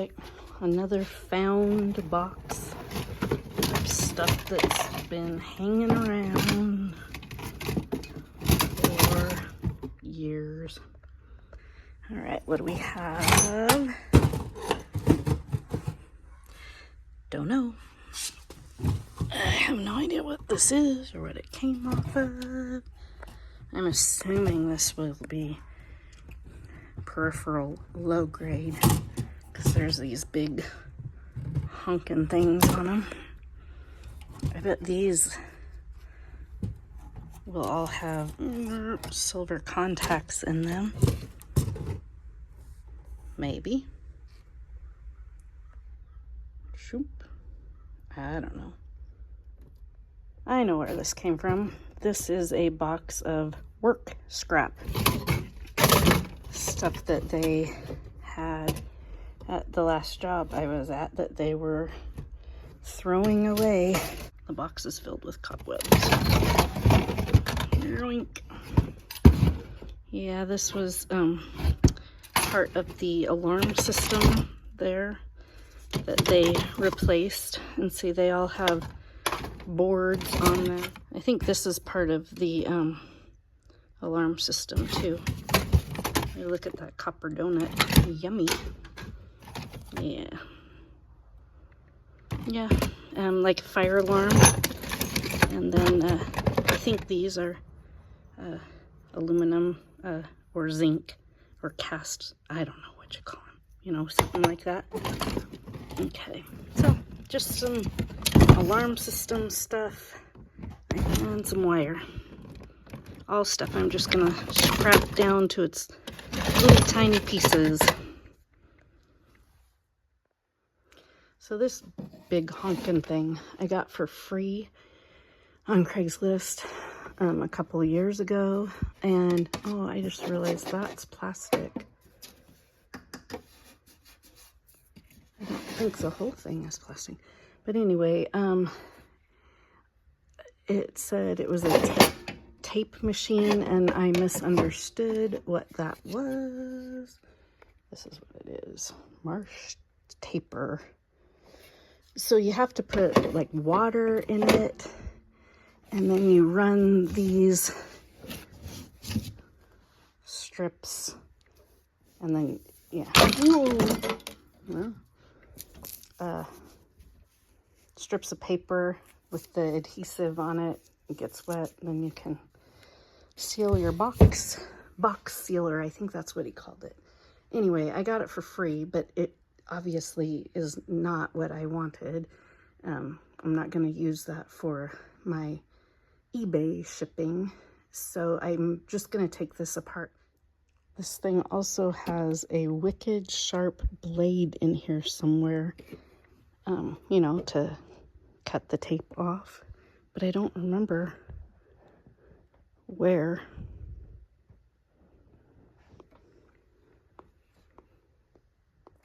like another found box of stuff that's been hanging around for years. All right, what do we have? Don't know. I have no idea what this is or what it came off of. I'm assuming this will be peripheral low grade because there's these big honking things on them. I bet these will all have silver contacts in them. Maybe. Shoop. I don't know. I know where this came from. This is a box of work scrap. Stuff that they had at the last job I was at that they were throwing away. The box is filled with cobwebs. Yoink. Yeah, this was part of the alarm system there that they replaced. And see, they all have boards on them. I think this is part of the alarm system too. Hey, look at that copper donut. Yummy. Yeah. Yeah, like a fire alarm. And then I think these are aluminum or zinc or cast. I don't know what you call them. You know, something like that. Okay, so just some alarm system stuff and some wire. All stuff I'm just gonna scrap down to its little tiny pieces. So this big honkin' thing I got for free on Craigslist a couple of years ago, and oh, I just realized that's plastic. I don't think the whole thing is plastic, but anyway, it said it was a tape machine, and I misunderstood what that was. This is what it is. Marsh taper. So you have to put like water in it, and then you run these strips, and then, yeah. Strips of paper with the adhesive on it. It gets wet, and then you can seal your box. Box sealer, I think that's what he called it. Anyway, I got it for free, but it obviously is not what I wanted. I'm not going to use that for my eBay shipping, so I'm just going to take this apart. This thing also has a wicked sharp blade in here somewhere, you know, to cut the tape off, but I don't remember where.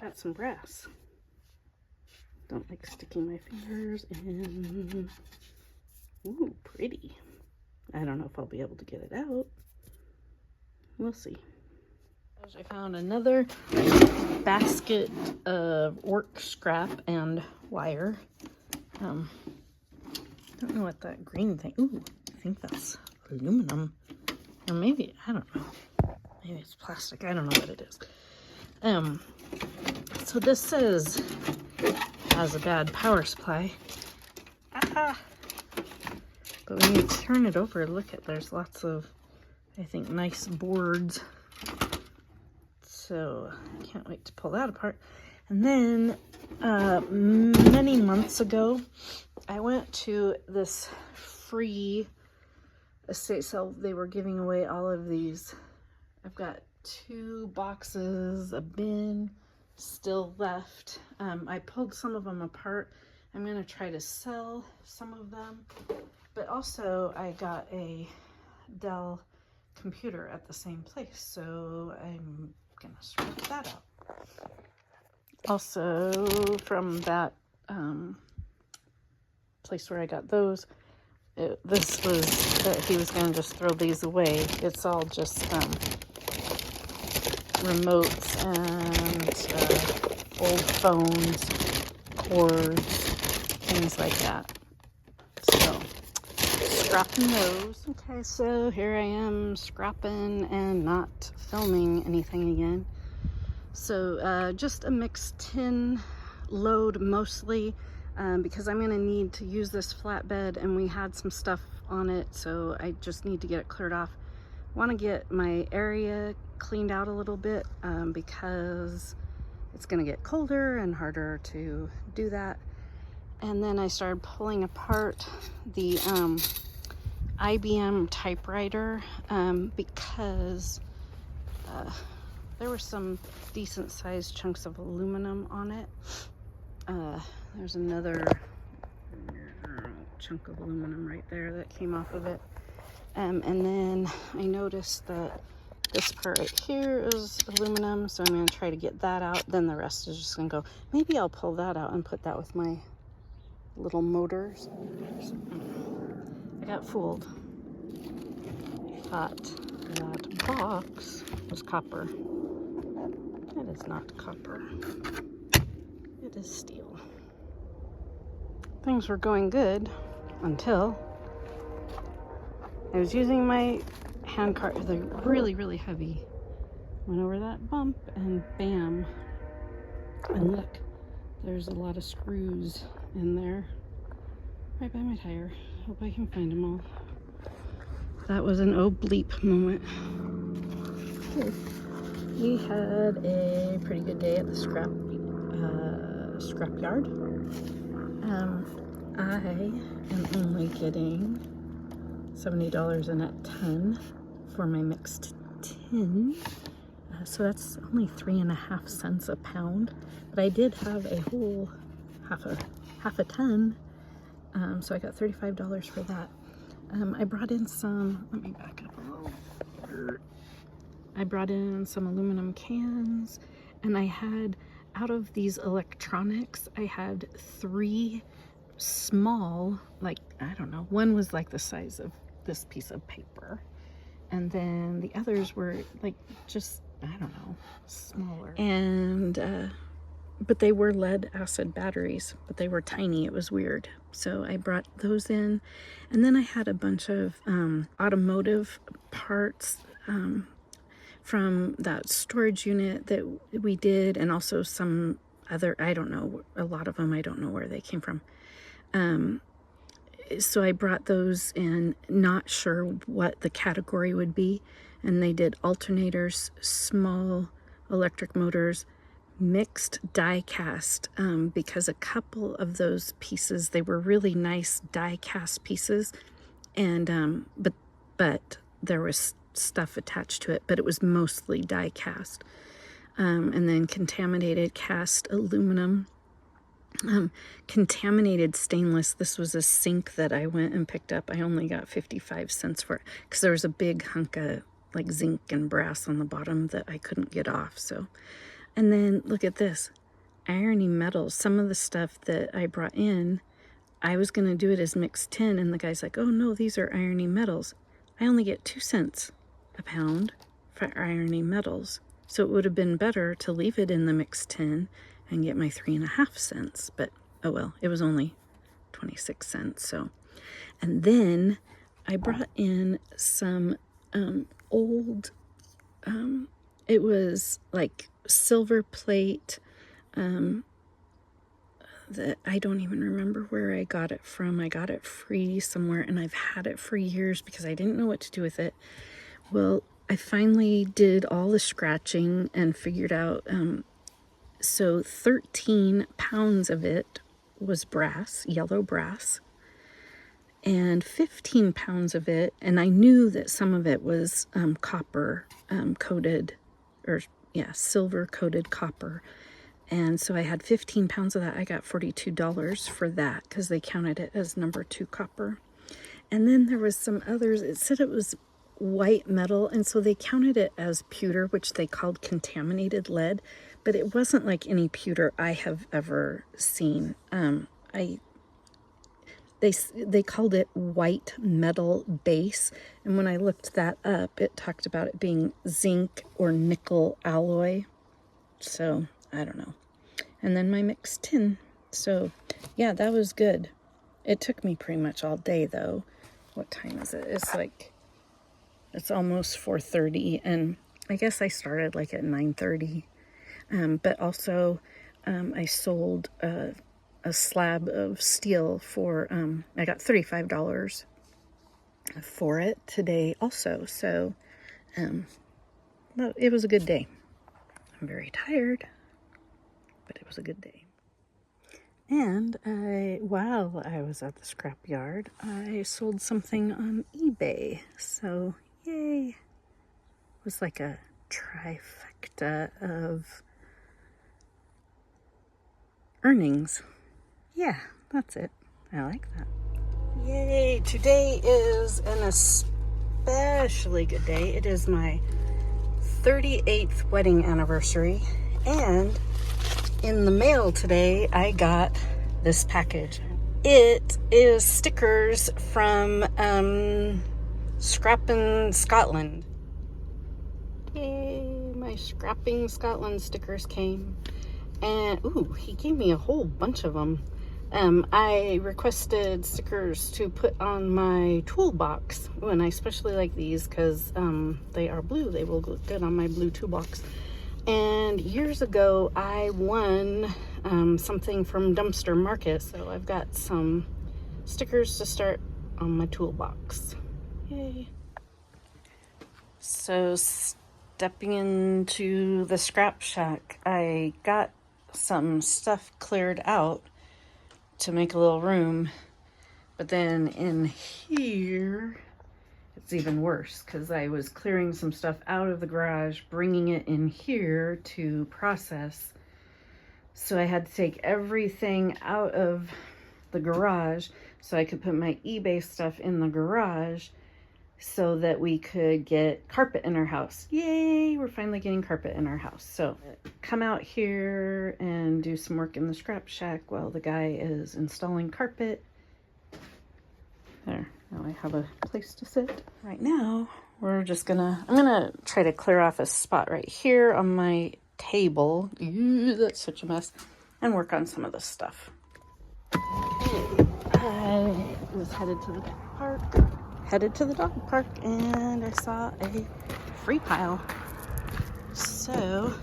Got some brass. Don't like sticking my fingers in. Ooh, pretty. I don't know if I'll be able to get it out. We'll see. I found another basket of work scrap and wire. Don't know what that green thing. Ooh, I think that's aluminum, or maybe, I don't know. Maybe it's plastic. I don't know what it is. So this says has a bad power supply. But when you turn it over, look at, there's lots of, I think, nice boards. So I can't wait to pull that apart. And then many months ago, I went to this free estate sale. They were giving away all of these. I've got 2 boxes, a bin still left. I pulled some of them apart. I'm going to try to sell some of them. But also, I got a Dell computer at the same place, so I'm going to swap that out. Also, from that place where I got those, this was, he was going to just throw these away. It's all just remotes and old phones, cords, things like that. So, scrapping those. Okay, so here I am scrapping and not filming anything again. So, just a mixed tin load mostly, because I'm going to need to use this flatbed, and we had some stuff on it, so I just need to get it cleared off. Want to get my area cleaned out a little bit, because it's going to get colder and harder to do that. And then I started pulling apart the IBM typewriter, because there were some decent sized chunks of aluminum on it. There's another chunk of aluminum right there that came off of it. And then I noticed that this part right here is aluminum, so I'm going to try to get that out. Then the rest is just going to go. Maybe I'll pull that out and put that with my little motors. I got fooled. Thought that box was copper. It is not copper. It is steel. Things were going good until I was using my hand cart. They're really, really heavy. Went over that bump and bam. And look, there's a lot of screws in there. Right by my tire. Hope I can find them all. That was an oh bleep moment. We had a pretty good day at the scrap yard. I am only getting $70 a net ton for my mixed tin. So that's only 3.5 cents a pound. But I did have a whole half a ton. So I got $35 for that. I brought in some, let me back up a little. I brought in some aluminum cans, and I had, out of these electronics, I had 3 small, like, I don't know, one was like the size of this piece of paper, and then the others were like just, I don't know, smaller. And but they were lead acid batteries, but they were tiny. It was weird. So I brought those in, and then I had a bunch of automotive parts from that storage unit that we did, and also some other, I don't know, a lot of them, I don't know where they came from. So I brought those in, not sure what the category would be, and they did alternators, small electric motors, mixed die cast, because a couple of those pieces, they were really nice die cast pieces, and but there was stuff attached to it, but it was mostly die cast. And then contaminated cast aluminum, contaminated stainless. This was a sink that I went and picked up. I only got 55 cents for it because there was a big hunk of like zinc and brass on the bottom that I couldn't get off. So, and then look at this, irony metals. Some of the stuff that I brought in, I was going to do it as mixed tin, and the guy's like, oh no, these are irony metals. I only get 2 cents a pound for irony metals. So it would have been better to leave it in the mixed tin and get my 3.5 cents. But oh well, it was only 26 cents. So, and then I brought in some old, it was like silver plate, that I don't even remember where I got it from. I got it free somewhere, and I've had it for years because I didn't know what to do with it. Well, I finally did all the scratching and figured out, so 13 pounds of it was brass, yellow brass, and 15 pounds of it, and I knew that some of it was copper coated, or yeah, silver coated copper. And so I had 15 pounds of that. I got $42 for that because they counted it as number 2 copper. And then there was some others. It said it was white metal, and so they counted it as pewter, which they called contaminated lead, but it wasn't like any pewter I have ever seen. They called it white metal base, and when I looked that up, it talked about it being zinc or nickel alloy. So I don't know. and then my mixed tin. So yeah, that was good. It took me pretty much all day though. What time is it? It's almost 4:30, and I guess I started like at 9:30. But also I sold a slab of steel for, I got $35 for it today also. So it was a good day. I'm very tired, but it was a good day. And while I was at the scrap yard, I sold something on eBay. So yay. It was like a trifecta of earnings. Yeah, that's it. I like that. Yay, today is an especially good day. It is my 38th wedding anniversary, and in the mail today I got this package. It is stickers from Scrappin Scotland. Yay, my Scrapping Scotland stickers came. And ooh, he gave me a whole bunch of them. I requested stickers to put on my toolbox. Ooh, and I especially like these because they are blue. They will look good on my blue toolbox. And years ago, I won something from Dumpster Market. So I've got some stickers to start on my toolbox. Yay. So stepping into the scrap shack, I got some stuff cleared out to make a little room, but then in here it's even worse because I was clearing some stuff out of the garage, bringing it in here to process. So I had to take everything out of the garage so I could put my eBay stuff in the garage so that we could get carpet in our house. Yay, we're finally getting carpet in our house. So come out here and do some work in the scrap shack while the guy is installing carpet. There, now I have a place to sit. Right now, I'm gonna try to clear off a spot right here on my table. Ew, that's such a mess. And work on some of this stuff. I was headed to the dog park, and I saw a free pile. So,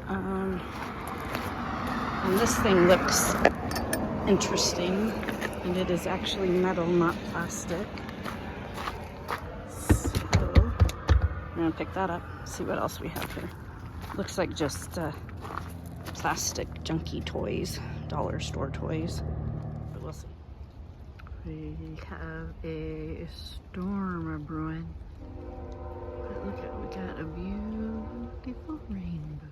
and this thing looks interesting, and it is actually metal, not plastic. So, I'm gonna pick that up, see what else we have here. Looks like just plastic junky toys, dollar store toys, but we'll see. We have a storm a brewing. But look at, we got a beautiful rainbow.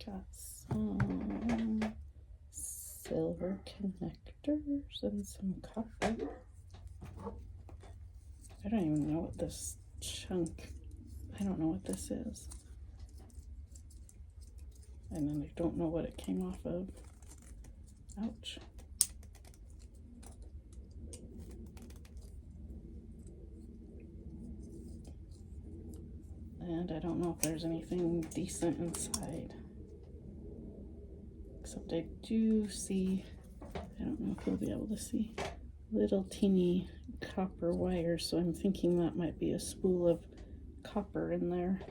Got some silver connectors and some copper. I don't even know what this chunk, I don't know what this is. And then I don't know what it came off of. Ouch. And I don't know if there's anything decent inside. Except I do see, I don't know if you'll be able to see, little teeny copper wires. So I'm thinking that might be a spool of copper in there.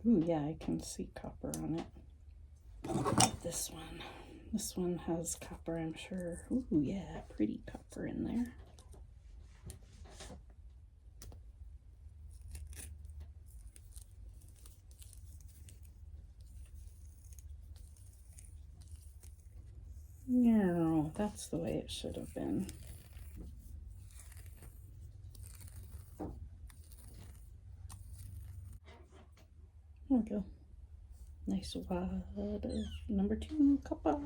Ooh, yeah, I can see copper on it. This one has copper, I'm sure. Ooh, yeah, pretty copper in there. No, that's the way it should have been. There we go. Nice wad of number 2 copper.